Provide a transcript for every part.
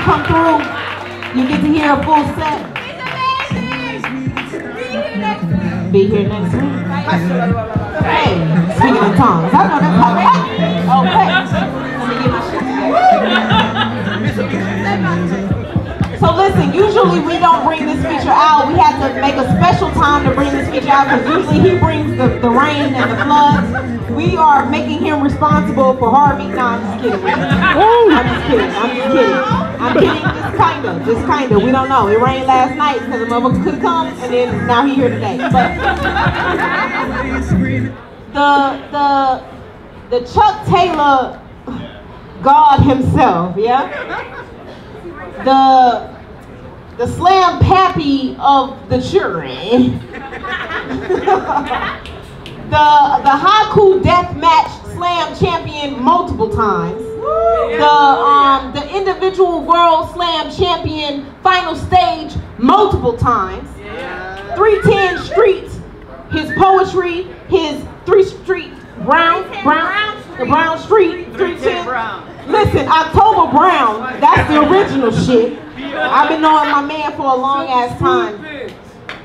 come through, you get to hear a full set. Be here next week. Hey, speaking in tongues. I know that's how that. Okay. Let me get my shit together. So listen, usually we don't bring this feature out. We had to make a special time to bring this feature out because usually he brings the rain and the floods. We are making him responsible for Harvey. No, I'm just kidding. I'm kidding. Just kinda. We don't know. It rained last night because the motherfucker could come, and then now he here today. But the Chuck Taylor God himself, yeah. The slam pappy of the children. the haiku death match slam champion multiple times. The individual world slam champion final stage multiple times. 310 Streets, his poetry, his 3 Street Brown, the Brown Street 310. Listen, October Brown, that's the original shit. I've been knowing my man for a long ass time.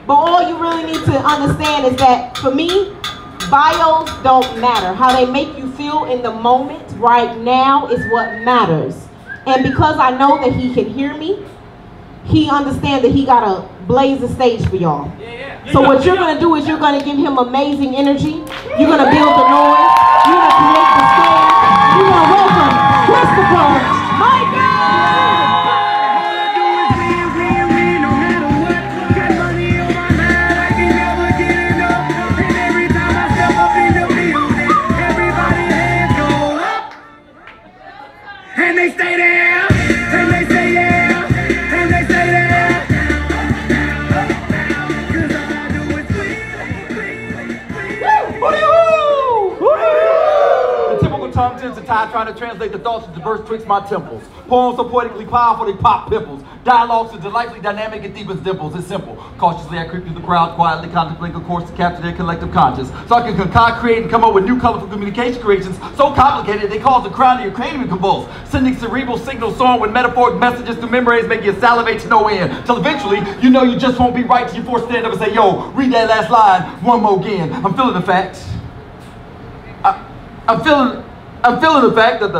But all you really need to understand is that for me, bios don't matter. How they make you feel in the moment right now is what matters. And because I know that he can hear me, he understands that he gotta blaze the stage for y'all. So what you're gonna do is you're gonna give him amazing energy. You're gonna build the noise. You're gonna create the stage. You're gonna welcome Christopher Michael. And they stay there, and they stay there, and they stay there. Cause all I do is The typical tongue tends to tie trying to translate the thoughts of diverse twixt my temples. Poems so poetically powerful they pop pimples. Dialogues so delightfully dynamic and deepens dimples. It's simple. Cautiously I creep through the crowd, quietly contemplate a course to capture their collective conscience. So I can concoct, create, and come up with new colorful communication creations so complicated they cause the crown of your cranium to convulse. Sending cerebral signals soaring with metaphoric messages through membranes make you salivate to no end. Till eventually you know you just won't be right till you force stand up and say, yo, read that last line one more again. I'm feeling the facts. I'm feeling the fact that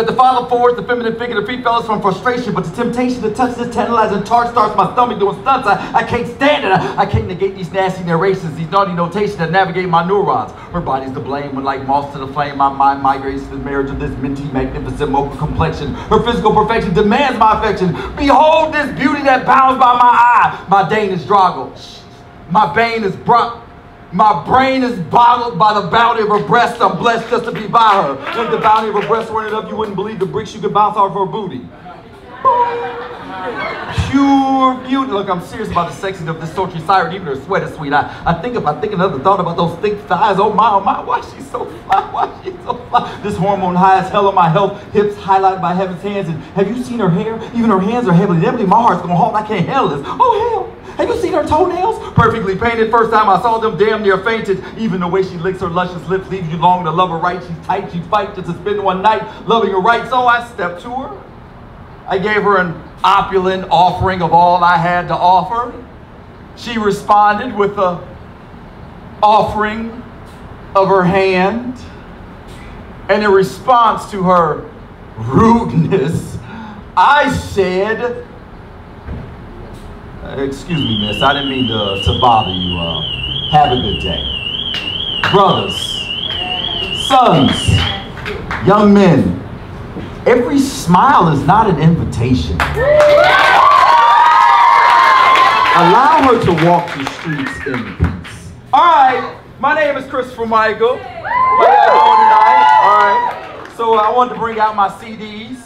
the father forwards the feminine figure to free fellas from frustration, but the temptation to touch this tantalizing tart starts my stomach doing stunts. I can't stand it. I can't negate these nasty narrations, these naughty notations that navigate my neurons. Her body's to blame when like moths to the flame. My mind migrates to the marriage of this minty, magnificent mocha complexion. Her physical perfection demands my affection. Behold this beauty that bounds by my eye. My Dane is Drago. My bane is My brain is boggled by the bounty of her breasts. I'm blessed just to be by her. If the bounty of her breasts weren't enough, you wouldn't believe the bricks you could bounce off her booty. Pure beauty. Look, I'm serious about the sexiness of this sultry siren. Even her sweat is sweet. I think another thought about those thick thighs. Oh my, why she's so fly? Why she's so fly? This hormone high as hell on my health. Hips highlighted by heaven's hands. And have you seen her hair? Even her hands are heavily. Inevitably, my heart's gonna halt. I can't handle this. Oh hell. Have you seen her toenails? Perfectly painted. First time I saw them, damn near fainted. Even the way she licks her luscious lips leaves you longing to love her right. She's tight, she fights just to spend one night loving her right. So I stepped to her. I gave her an opulent offering of all I had to offer. She responded with an offering of her hand. And in response to her rudeness, I said, excuse me, miss, I didn't mean to bother you. Have a good day. Brothers, sons, young men, every smile is not an invitation. Allow her to walk the streets in peace. All right, my name is Christopher Michael. What y'all doing tonight? All right, so I wanted to bring out my CDs.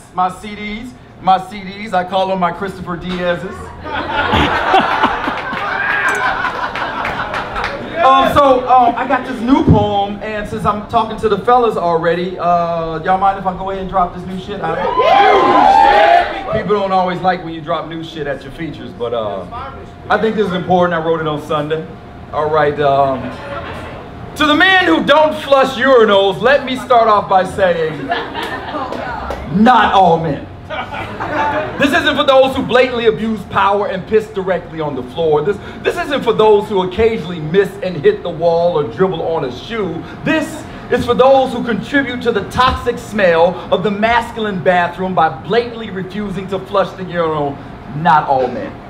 I call them my Christopher Diaz's. I got this new poem, and since I'm talking to the fellas already, y'all mind if I go ahead and drop this new shit? People don't always like when you drop new shit at your features, but I think this is important. I wrote it on Sunday. All right. To the men who don't flush urinals, let me start off by saying, not all men. This isn't for those who blatantly abuse power and piss directly on the floor. This isn't for those who occasionally miss and hit the wall or dribble on a shoe. This is for those who contribute to the toxic smell of the masculine bathroom by blatantly refusing to flush the urinal. Not all men.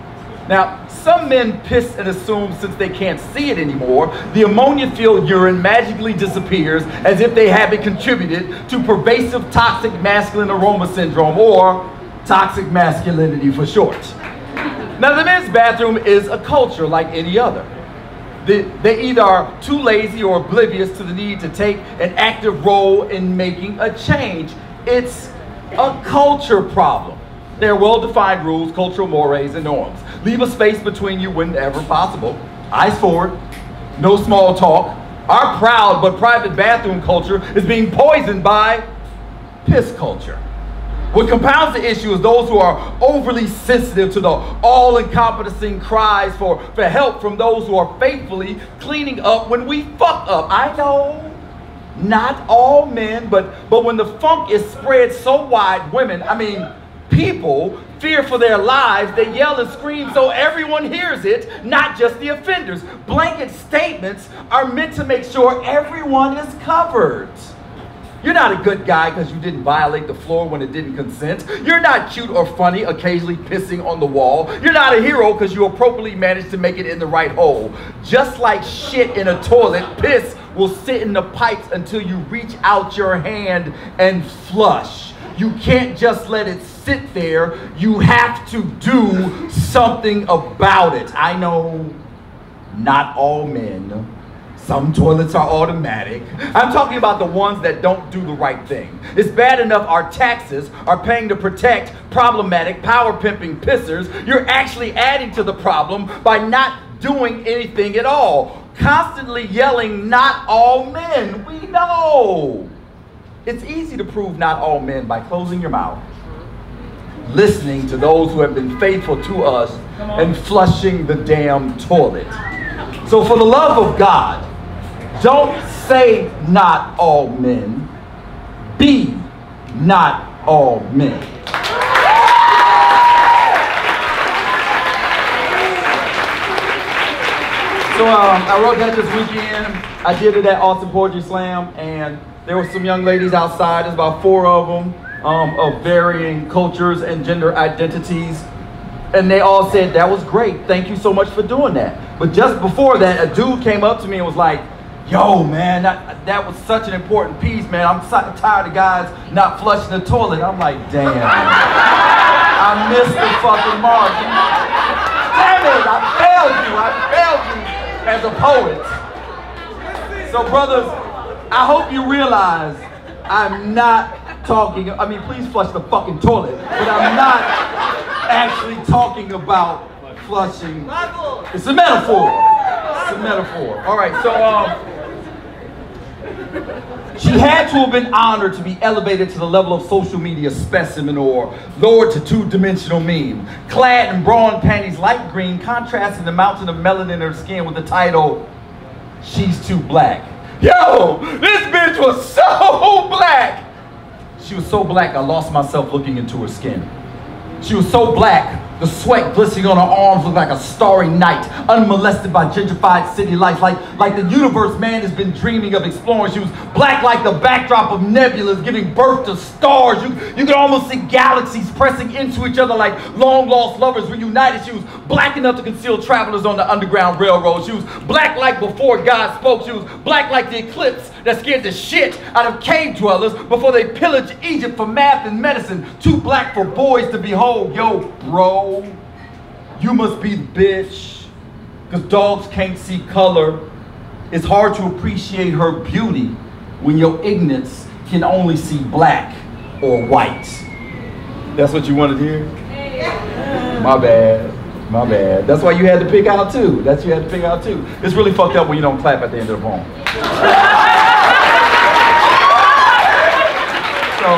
Now, some men piss and assume since they can't see it anymore, the ammonia-filled urine magically disappears as if they haven't contributed to pervasive toxic masculine aroma syndrome, or toxic masculinity for short. Now, the men's bathroom is a culture like any other. They either are too lazy or oblivious to the need to take an active role in making a change. It's a culture problem. There are well-defined rules, cultural mores, and norms. Leave a space between you whenever possible. Eyes forward. No small talk. Our proud but private bathroom culture is being poisoned by piss culture. What compounds the issue is those who are overly sensitive to the all-encompassing cries for help from those who are faithfully cleaning up when we fuck up. I know, not all men, but when the funk is spread so wide, women, people fear for their lives. They yell and scream so everyone hears it, not just the offenders. Blanket statements are meant to make sure everyone is covered. You're not a good guy because you didn't violate the floor when it didn't consent. You're not cute or funny, occasionally pissing on the wall. You're not a hero because you appropriately managed to make it in the right hole. Just like shit in a toilet, piss will sit in the pipes until you reach out your hand and flush. You can't just let it sit there. You have to do something about it. I know not all men. Some toilets are automatic. I'm talking about the ones that don't do the right thing. It's bad enough our taxes are paying to protect problematic, power-pimping pissers. You're actually adding to the problem by not doing anything at all. Constantly yelling, not all men. We know. It's easy to prove not all men by closing your mouth, listening to those who have been faithful to us, and flushing the damn toilet. So for the love of God, don't say not all men. Be not all men. So I wrote that this weekend. I did it at Austin Poetry Slam, and there were some young ladies outside. There's about 4 of them of varying cultures and gender identities. And they all said, that was great. Thank you so much for doing that. But just before that, a dude came up to me and was like, yo, man, that was such an important piece, man. I'm tired of guys not flushing the toilet. I'm like, damn. I missed the fucking mark. Damn it, I failed you as a poet. So brothers, I hope you realize I'm not talking, please flush the fucking toilet, but I'm not actually talking about flushing. It's a metaphor. It's a metaphor. All right, so she had to have been honored to be elevated to the level of social media specimen or lowered to 2-dimensional meme. Clad in bra and panties light green, contrasting the mountain of melanin in her skin with the title, She's Too Black. Yo, this bitch was so black. She was so black, I lost myself looking into her skin. She was so black, the sweat glistening on her arms looked like a starry night, unmolested by gentrified city lights, like the universe man has been dreaming of exploring. She was black like the backdrop of nebulas giving birth to stars. You could almost see galaxies pressing into each other like long-lost lovers reunited. She was black enough to conceal travelers on the Underground Railroad. She was black like before God spoke. She was black like the eclipse that scared the shit out of cave dwellers before they pillaged Egypt for math and medicine. Too black for boys to behold. Yo, bro, you must be the bitch, because dogs can't see color. It's hard to appreciate her beauty when your ignorance can only see black or white. That's what you wanted to hear? My bad. My bad. That's why you had to pick out two. That's what you had to pick out two. It's really fucked up when you don't clap at the end of the poem. So,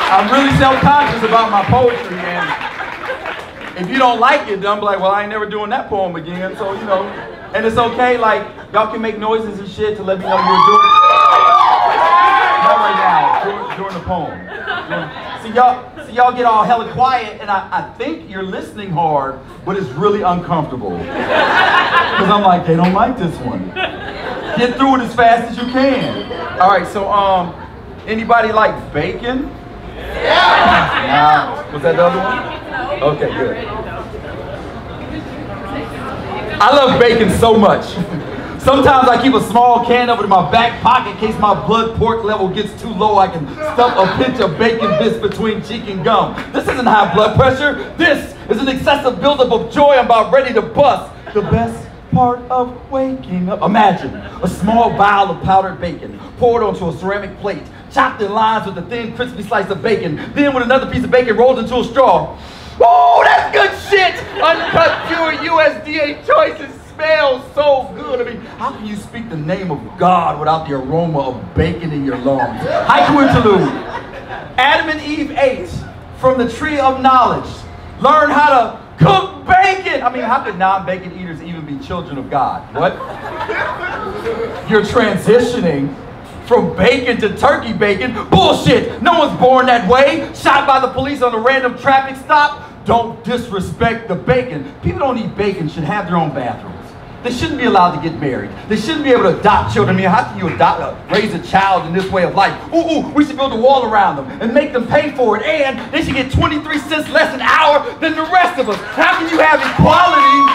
I'm really self-conscious about my poetry, and if you don't like it, then I'm like, well, I ain't never doing that poem again. So, you know, and it's okay, like, y'all can make noises and shit to let me know you're doing it. Not right now, during the poem. So y'all get all hella quiet, and I think you're listening hard, but it's really uncomfortable. Because I'm like, they don't like this one. Get through it as fast as you can. All right, so anybody like bacon? Yeah. Was that the other one? Okay, good. I love bacon so much. Sometimes I keep a small can of it in my back pocket in case my blood pork level gets too low. I can stuff a pinch of bacon bits between cheek and gum. This isn't high blood pressure. This is an excessive buildup of joy. I'm about ready to bust. The best part of waking up. Imagine a small vial of powdered bacon poured onto a ceramic plate, chopped in lines with a thin, crispy slice of bacon, then with another piece of bacon rolled into a straw. Oh, that's good shit! Uncut, pure USDA choices. Smells so good. I mean, how can you speak the name of God without the aroma of bacon in your lungs? Haiku interlude. Adam and Eve ate from the tree of knowledge. Learn how to cook bacon. I mean, how could non-bacon eaters even be children of God? What? You're transitioning from bacon to turkey bacon. Bullshit. No one's born that way. Shot by the police on a random traffic stop. Don't disrespect the bacon. People don't eat bacon should have their own bathrooms. They shouldn't be allowed to get married. They shouldn't be able to adopt children. I mean, how can you raise a child in this way of life? Ooh, we should build a wall around them and make them pay for it. And they should get 23 cents less an hour than the rest of us. How can you have equality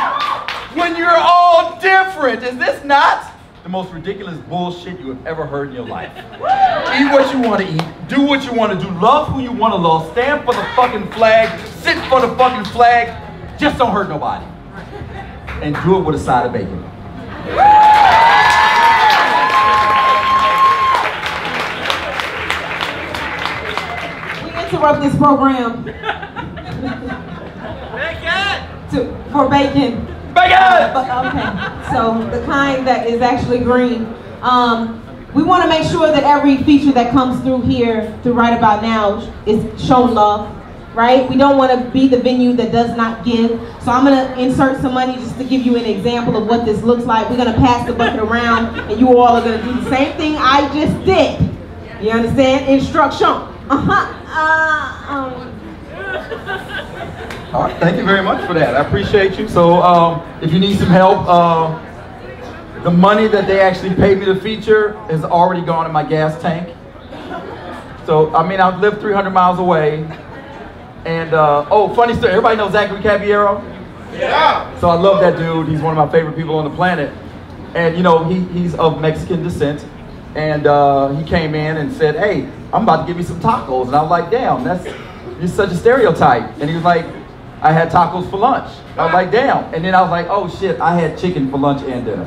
when you're all different? Is this not the most ridiculous bullshit you have ever heard in your life? Eat what you want to eat. Do what you want to do. Love who you want to love. Stand for the fucking flag. Sit for the fucking flag. Just don't hurt nobody. And do it with a side of bacon. We interrupt this program for bacon. Bacon! Okay, so the kind that is actually green. We want to make sure that every feature that comes through here, through Right About Now, is shown love. Right? We don't want to be the venue that does not give. So I'm going to insert some money just to give you an example of what this looks like. We're going to pass the bucket around, and you all are going to do the same thing I just did. You understand? Instruction. All right, thank you very much for that. I appreciate you. So if you need some help, the money that they actually paid me to feature has already gone in my gas tank. So, I mean, I've lived 300 miles away. And, oh, funny story, everybody knows Zachary Caballero? Yeah! So I love that dude. He's one of my favorite people on the planet. And, you know, he's of Mexican descent. And he came in and said, hey, I'm about to give you some tacos. And I was like, damn, you're such a stereotype. And he was like, I had tacos for lunch. I was like, damn. And then I was like, oh shit, I had chicken for lunch and dinner.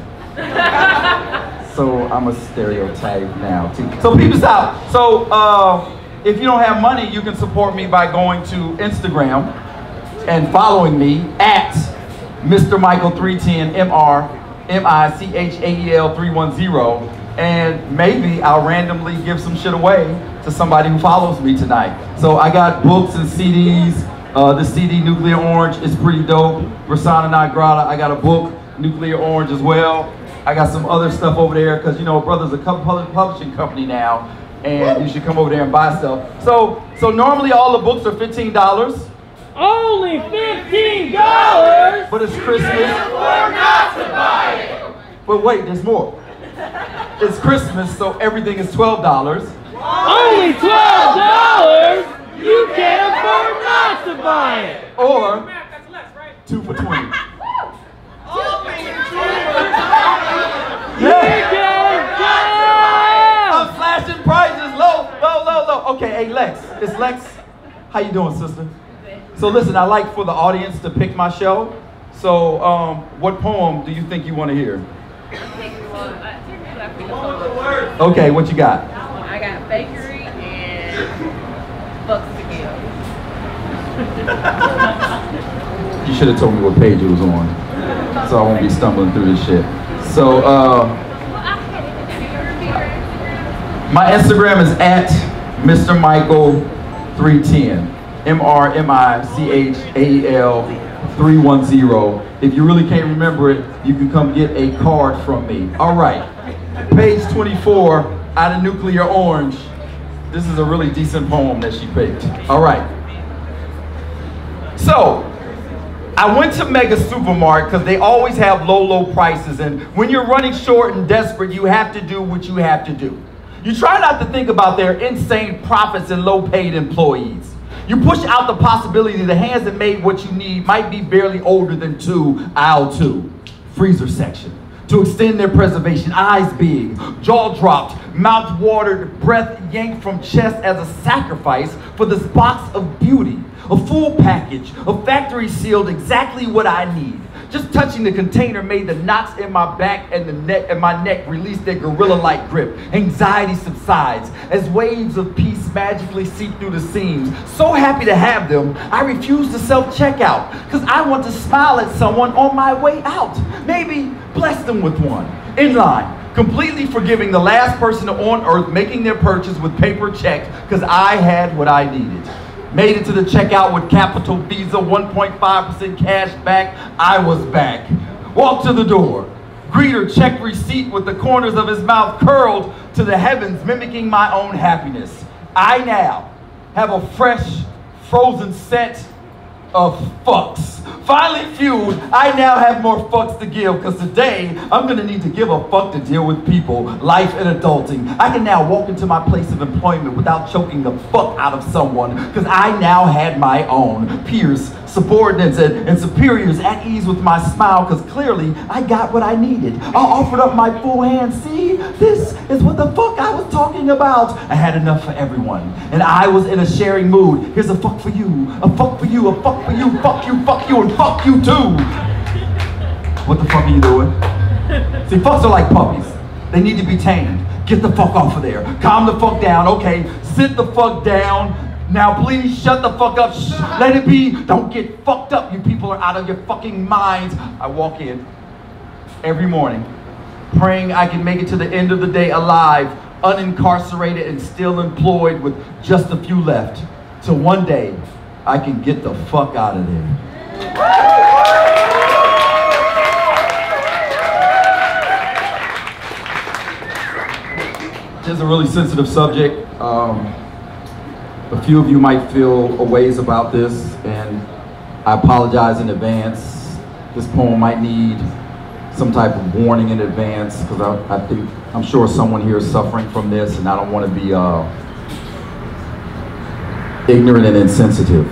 So I'm a stereotype now too. So peep this out. So if you don't have money, you can support me by going to Instagram and following me at Mr. Michael 310 MrMichael 310, and maybe I'll randomly give some shit away to somebody who follows me tonight. So I got books and CDs. The CD Nuclear Orange is pretty dope. Persona Non Grata. I got a book, Nuclear Orange, as well. I got some other stuff over there because, you know, brother's a publishing company now, and you should come over there and buy stuff. So normally all the books are $15. Only $15? But it's Christmas. You can't afford not to buy it. But wait, there's more. It's Christmas, so everything is $12. Only $12? You can't afford not to buy it. Or 2 for $20. Yeah. I'm slashing prices low. Okay, hey Lex. It's Lex. How you doing, sister? So listen, I like for the audience to pick my show. So what poem do you think you want to hear? Okay, what you got? I got bakery and bucks to give. You should have told me what page it was on, so I won't be stumbling through this shit. So my Instagram is at Mr. Michael 310, MrMichael 310. If you really can't remember it, you can come get a card from me. All right, page 24 out of Nuclear Orange. This is a really decent poem that she picked. All right. So, I went to Mega Supermart because they always have low prices, and when you're running short and desperate, you have to do what you have to do. You try not to think about their insane profits and low-paid employees. You push out the possibility the hands that made what you need might be barely older than aisle 2, freezer section. To extend their preservation, eyes big, jaw dropped, mouth watered, breath yanked from chest as a sacrifice for this box of beauty. A full package, a factory sealed exactly what I need. Just touching the container made the knots in my back and my neck release their gorilla-like grip. Anxiety subsides as waves of peace magically seep through the seams. So happy to have them, I refuse to self-checkout because I want to smile at someone on my way out. Maybe bless them with one. In line, completely forgiving the last person on earth making their purchase with paper checks because I had what I needed. Made it to the checkout with Capital Visa, 1.5% cash back. I was back. Walked to the door. Greeter checked receipt with the corners of his mouth curled to the heavens, mimicking my own happiness. I now have a fresh, frozen set of fucks. Finally fueled, I now have more fucks to give because today I'm gonna need to give a fuck to deal with people, life and adulting. I can now walk into my place of employment without choking the fuck out of someone because I now had my own peers, subordinates and superiors at ease with my smile because clearly I got what I needed. I offered up my full hand. See, this is what the fuck I was talking about. I had enough for everyone and I was in a sharing mood. Here's a fuck for you, a fuck for you, a fuck for you, fuck you, and fuck you too. What the fuck are you doing? See, fucks are like puppies. They need to be tamed. Get the fuck off of there. Calm the fuck down. Okay, sit the fuck down. Now please shut the fuck up. Shh, let it be. Don't get fucked up. You people are out of your fucking minds. I walk in every morning praying I can make it to the end of the day alive, unincarcerated and still employed with just a few left. Till one day I can get the fuck out of there. It's a really sensitive subject. A few of you might feel a ways about this, and I apologize in advance. This poem might need some type of warning in advance because I'm sure someone here is suffering from this, and I don't want to be ignorant and insensitive.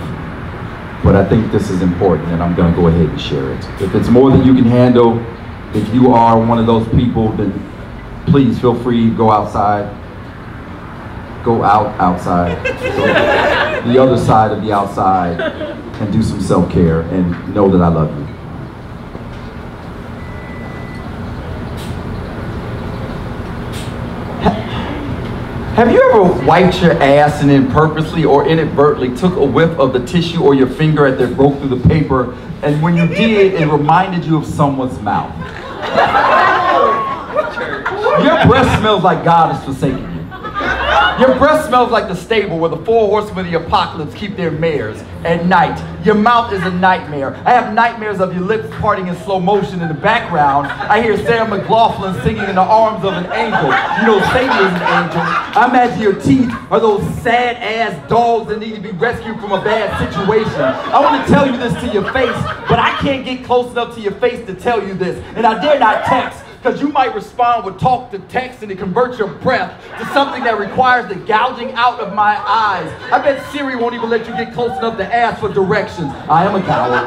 But I think this is important, and I'm going to go ahead and share it. If it's more than you can handle, if you are one of those people, then please feel free to go outside. Go outside, the other side of the outside, and do some self-care and know that I love you. Have you ever wiped your ass and then purposely or inadvertently took a whiff of the tissue or your finger as they broke through the paper, and when you did, it reminded you of someone's mouth? Your breath smells like God is forsaking you. Your breath smells like the stable where the 4 horsemen of the apocalypse keep their mares at night. Your mouth is a nightmare. I have nightmares of your lips parting in slow motion in the background. I hear Sarah McLachlan singing in the arms of an angel. You know Satan is an angel. I imagine your teeth are those sad-ass dogs that need to be rescued from a bad situation. I want to tell you this to your face, but I can't get close enough to your face to tell you this. And I dare not text, because you might respond with talk to text and it converts your breath to something that requires the gouging out of my eyes. I bet Siri won't even let you get close enough to ask for directions. I am a coward.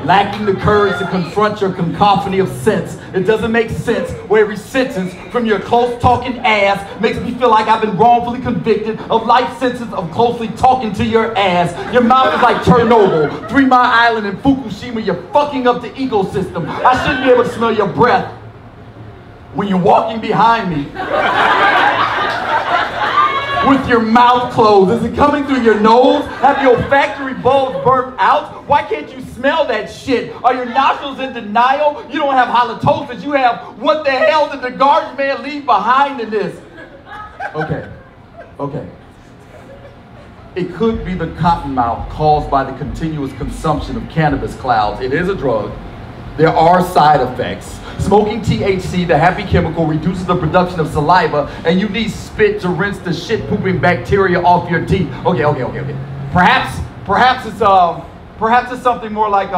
Lacking the courage to confront your cacophony of sense. It doesn't make sense where every sentence from your close talking ass makes me feel like I've been wrongfully convicted of life sentence of closely talking to your ass. Your mouth is like Chernobyl, 3 Mile Island, and Fukushima. You're fucking up the ecosystem. I shouldn't be able to smell your breath when you're walking behind me with your mouth closed. Is it coming through your nose? Have your olfactory bulbs burnt out? Why can't you smell that shit? Are your nostrils in denial? You don't have halitosis. You have, what the hell did the garbage man leave behind in this? Okay. It could be the cottonmouth caused by the continuous consumption of cannabis clouds. It is a drug. There are side effects. Smoking THC, the happy chemical, reduces the production of saliva, and you need spit to rinse the shit-pooping bacteria off your teeth. Okay. Perhaps it's something more like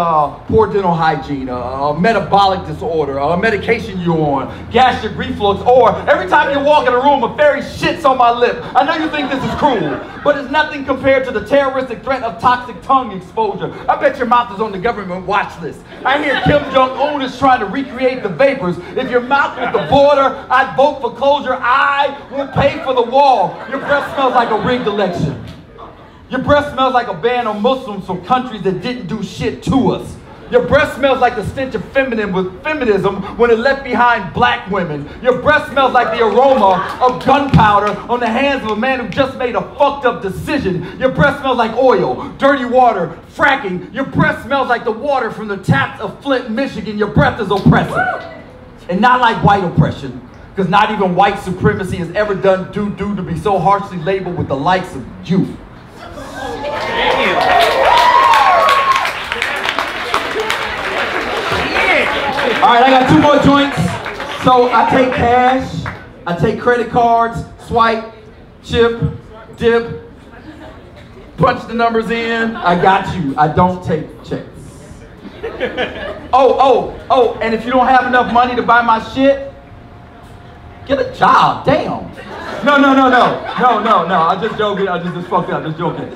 poor dental hygiene, a metabolic disorder, a medication you're on, gastric reflux, or every time you walk in a room, a fairy shits on my lip. I know you think this is cruel, but it's nothing compared to the terroristic threat of toxic tongue exposure. I bet your mouth is on the government watch list. I hear Kim Jong-un is trying to recreate the vapors. If your mouth was the border, I'd vote for closure. I will pay for the wall. Your breath smells like a rigged election. Your breath smells like a ban on Muslims from countries that didn't do shit to us. Your breath smells like the stench of feminism when it left behind black women. Your breath smells like the aroma of gunpowder on the hands of a man who just made a fucked up decision. Your breath smells like oil, dirty water, fracking. Your breath smells like the water from the taps of Flint, Michigan. Your breath is oppressive. And not like white oppression, because not even white supremacy has ever done due to be so harshly labeled with the likes of you. All right, I got 2 more joints. So I take cash, I take credit cards, swipe, chip, dip, punch the numbers in. I got you. I don't take checks. Oh, and if you don't have enough money to buy my shit, get a job, damn. No. I'm just joking. I just fucked up. Just joking.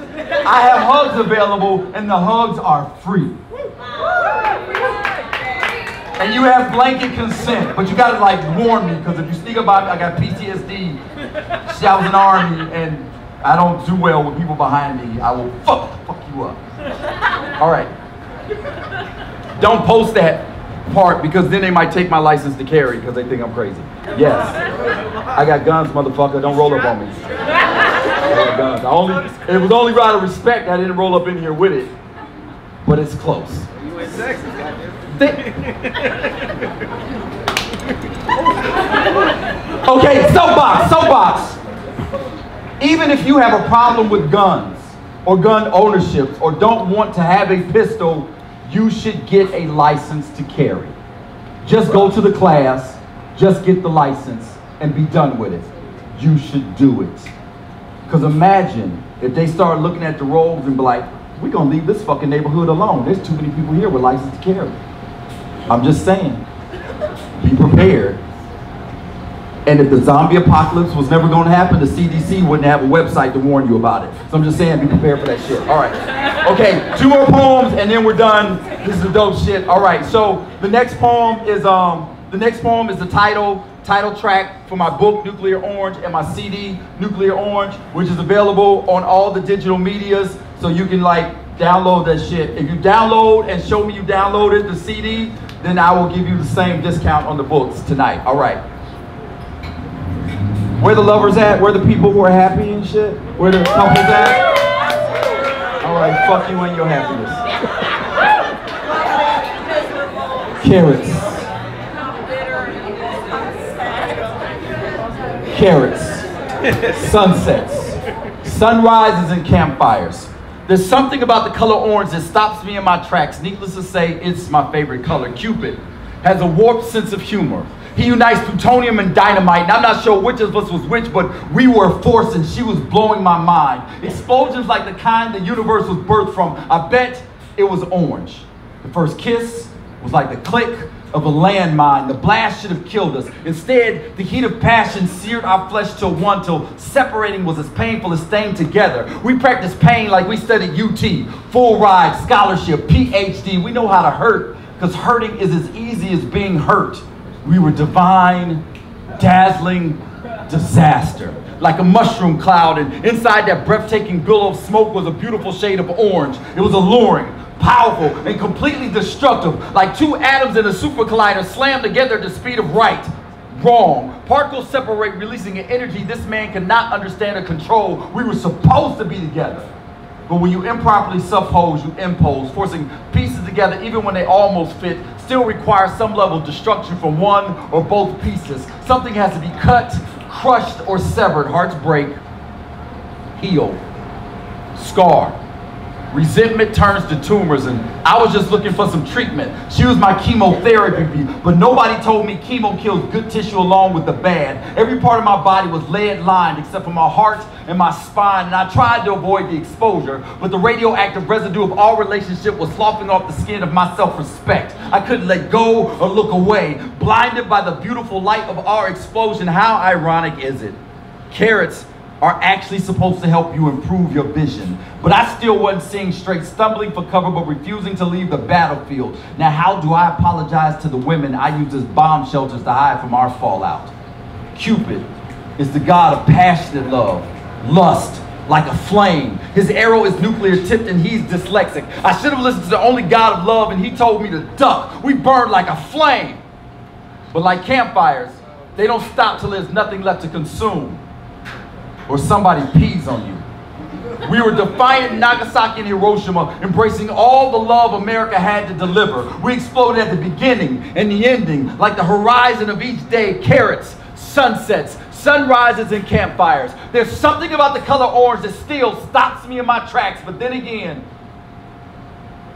I have hugs available, and the hugs are free. And you have blanket consent, but you gotta like warn me, because if you sneak up on me, I got PTSD. See, I was in the Army, and I don't do well with people behind me. I will fuck you up. All right. Don't post that part, because then they might take my license to carry because they think I'm crazy. Yes. I got guns, motherfucker. Don't roll up on me. I got guns. It was only out of respect I didn't roll up in here with it. But it's close. You in Texas, goddamn. Okay, soapbox. Even if you have a problem with guns or gun ownerships or don't want to have a pistol, you should get a license to carry. Just go to the class, just get the license, and be done with it. You should do it. Because imagine if they start looking at the roads and be like, we're going to leave this fucking neighborhood alone. There's too many people here with license to carry. I'm just saying, be prepared. And if the zombie apocalypse was never going to happen, the CDC wouldn't have a website to warn you about it. So I'm just saying, be prepared for that shit. All right. Okay, 2 more poems, and then we're done. This is the dope shit. All right. So the next poem is the title track for my book Nuclear Orange and my CD Nuclear Orange, which is available on all the digital medias. So you can like download that shit. If you download and show me you downloaded the CD, then I will give you the same discount on the books tonight. All right. Where the lovers at? Where the people who are happy and shit? Where the couples at? All right, fuck you and your happiness. Carrots. Sunsets. Sunrises and campfires. There's something about the color orange that stops me in my tracks. Needless to say, it's my favorite color. Cupid has a warped sense of humor. He unites plutonium and dynamite, and I'm not sure which of us was which, but we were forced and she was blowing my mind. Explosions like the kind the universe was birthed from. I bet it was orange. The first kiss was like the click of a landmine. The blast should have killed us. Instead, the heat of passion seared our flesh till one, till separating was as painful as staying together. We practiced pain like we studied UT, full ride, scholarship, PhD. We know how to hurt, because hurting is as easy as being hurt. We were divine, dazzling disaster. Like a mushroom cloud, and inside that breathtaking billow of smoke was a beautiful shade of orange. It was alluring, powerful, and completely destructive. Like 2 atoms in a super collider slammed together at the speed of right. Wrong. Particles separate, releasing an energy this man could not understand or control. We were supposed to be together. But when you improperly suppose, you impose, forcing pieces together even when they almost fit, still requires some level of destruction from one or both pieces. Something has to be cut, crushed, or severed. Hearts break, heal, scar, Resentment turns to tumors, and I was just looking for some treatment. She was my chemotherapy, but nobody told me chemo kills good tissue along with the bad. Every part of my body was lead-lined except for my heart and my spine, and I tried to avoid the exposure, but the radioactive residue of our relationship was sloughing off the skin of my self-respect. I couldn't let go or look away, blinded by the beautiful light of our explosion. How ironic is it? Carrots are actually supposed to help you improve your vision. But I still wasn't seeing straight, stumbling for cover but refusing to leave the battlefield. Now how do I apologize to the women I use as bomb shelters to hide from our fallout? Cupid is the god of passionate love, lust, like a flame. His arrow is nuclear tipped and he's dyslexic. I should have listened to the only god of love and he told me to duck. We burn like a flame. But like campfires, they don't stop till there's nothing left to consume, or somebody pees on you. We were defiant in Nagasaki and Hiroshima, embracing all the love America had to deliver. We exploded at the beginning and the ending, like the horizon of each day. Carrots, sunsets, sunrises, and campfires. There's something about the color orange that still stops me in my tracks, but then again,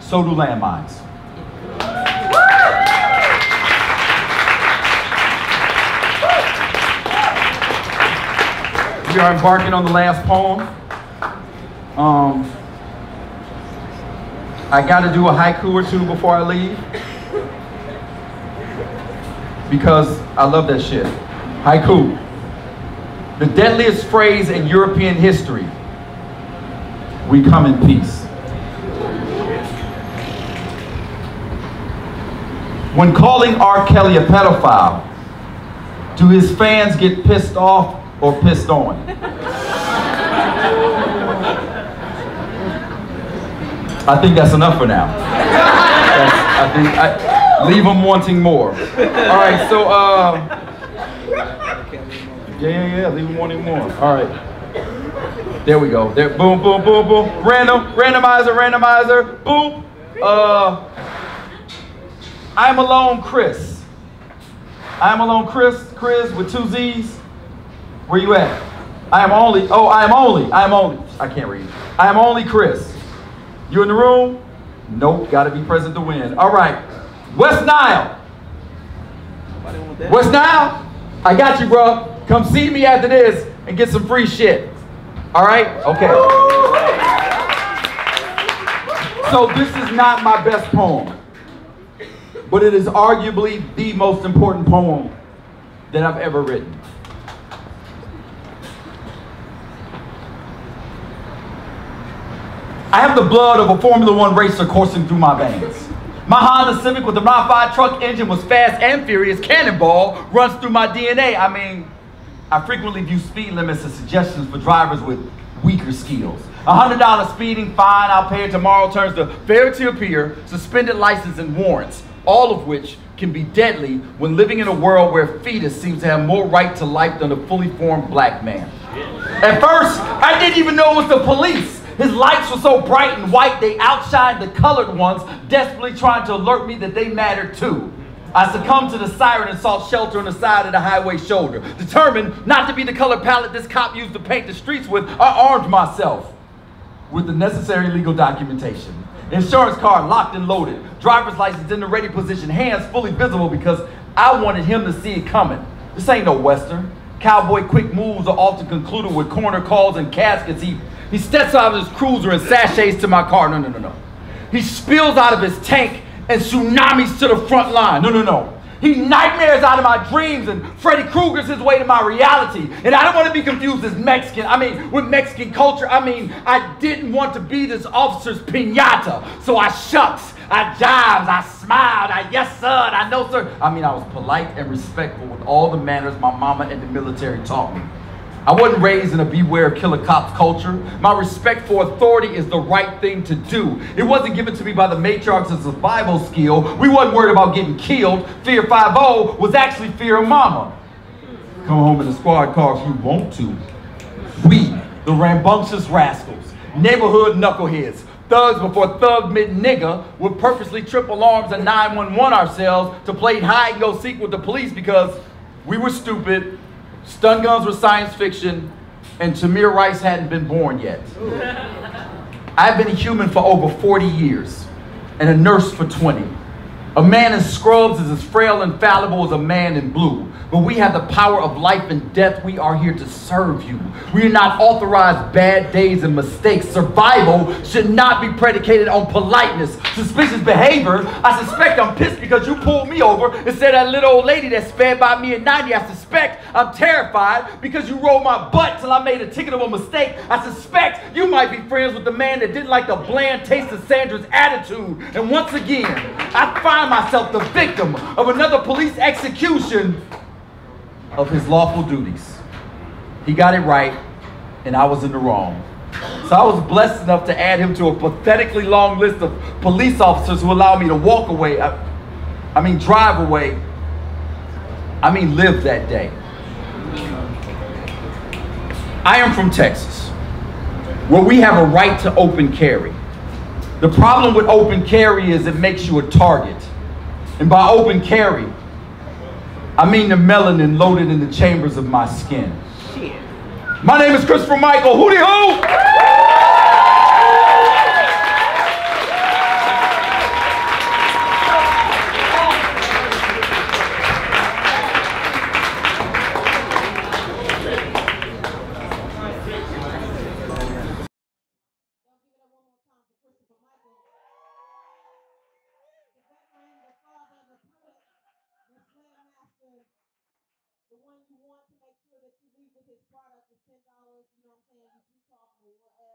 so do landmines. We are embarking on the last poem. I got to do a haiku or two before I leave, because I love that shit. Haiku. The deadliest phrase in European history. We come in peace. When calling R. Kelly a pedophile, do his fans get pissed off or pissed on? I think that's enough for now. Leave them wanting more. All right, so yeah, leave them wanting more. All right, there we go. There, boom, boom, boom, boom. Randomizer, boom. I'm alone, Chris. I'm alone, Chris with 2 Z's. Where you at? I am only, I can't read. I am only Chris. You in the room? Nope, gotta be present to win. All right, West Nile. West Nile, I got you, bro. Come see me after this and get some free shit. All right? Okay. So this is not my best poem, but it is arguably the most important poem that I've ever written. I have the blood of a Formula One racer coursing through my veins. My Honda Civic with the modified truck engine was fast and furious. Cannonball runs through my DNA. I mean, I frequently view speed limits as suggestions for drivers with weaker skills. $100 speeding fine I'll pay tomorrow turns to failure to appear, suspended license, and warrants, all of which can be deadly when living in a world where a fetus seems to have more right to life than a fully formed black man. At first, I didn't even know it was the police. His lights were so bright and white, they outshined the colored ones, desperately trying to alert me that they mattered too. I succumbed to the siren and sought shelter on the side of the highway shoulder. Determined not to be the color palette this cop used to paint the streets with, I armed myself with the necessary legal documentation. Insurance card locked and loaded, driver's license in the ready position, hands fully visible because I wanted him to see it coming. This ain't no Western. Cowboy quick moves are often concluded with corner calls and caskets. He steps out of his cruiser and sachets to my car. No. He spills out of his tank and tsunamis to the front line. No. He nightmares out of my dreams and Freddy Krueger's his way to my reality. And I don't want to be confused as Mexican. I mean, with Mexican culture, I didn't want to be this officer's piñata. So I shucks, I jives, I smiled, I yes sir, I no sir. I was polite and respectful with all the manners my mama and the military taught me. I wasn't raised in a beware killer cops culture. My respect for authority is the right thing to do. It wasn't given to me by the matriarchs as a survival skill. We wasn't worried about getting killed. Fear 5-0 was actually fear of mama. Come home in a squad car if you want to. We, the rambunctious rascals, neighborhood knuckleheads, thugs before thug mid nigga, would purposely trip alarms and 911 ourselves to play hide and go seek with the police because we were stupid. Stun guns were science fiction, and Tamir Rice hadn't been born yet. I've been a human for over 40 years and a nurse for 20. A man in scrubs is as frail and fallible as a man in blue. But we have the power of life and death. We are here to serve you. We are not authorized bad days and mistakes. Survival should not be predicated on politeness. Suspicious behavior. I suspect I'm pissed because you pulled me over and said that little old lady that sped by me at 90. I suspect I'm terrified because you rolled my butt till I made a ticket of a mistake. I suspect you might be friends with the man that didn't like the bland taste of Sandra's attitude. And once again, I find myself the victim of another police execution of his lawful duties. He got it right, and I was in the wrong. So I was blessed enough to add him to a pathetically long list of police officers who allowed me to walk away, drive away, live that day. I am from Texas, where we have a right to open carry. The problem with open carry is it makes you a target. And by open carry, I mean the melanin loaded in the chambers of my skin. Shit. My name is Christopher Michael. Hootie hoo! The one you want to make sure that you leave with his product is $10. You know what I'm saying? You talk more.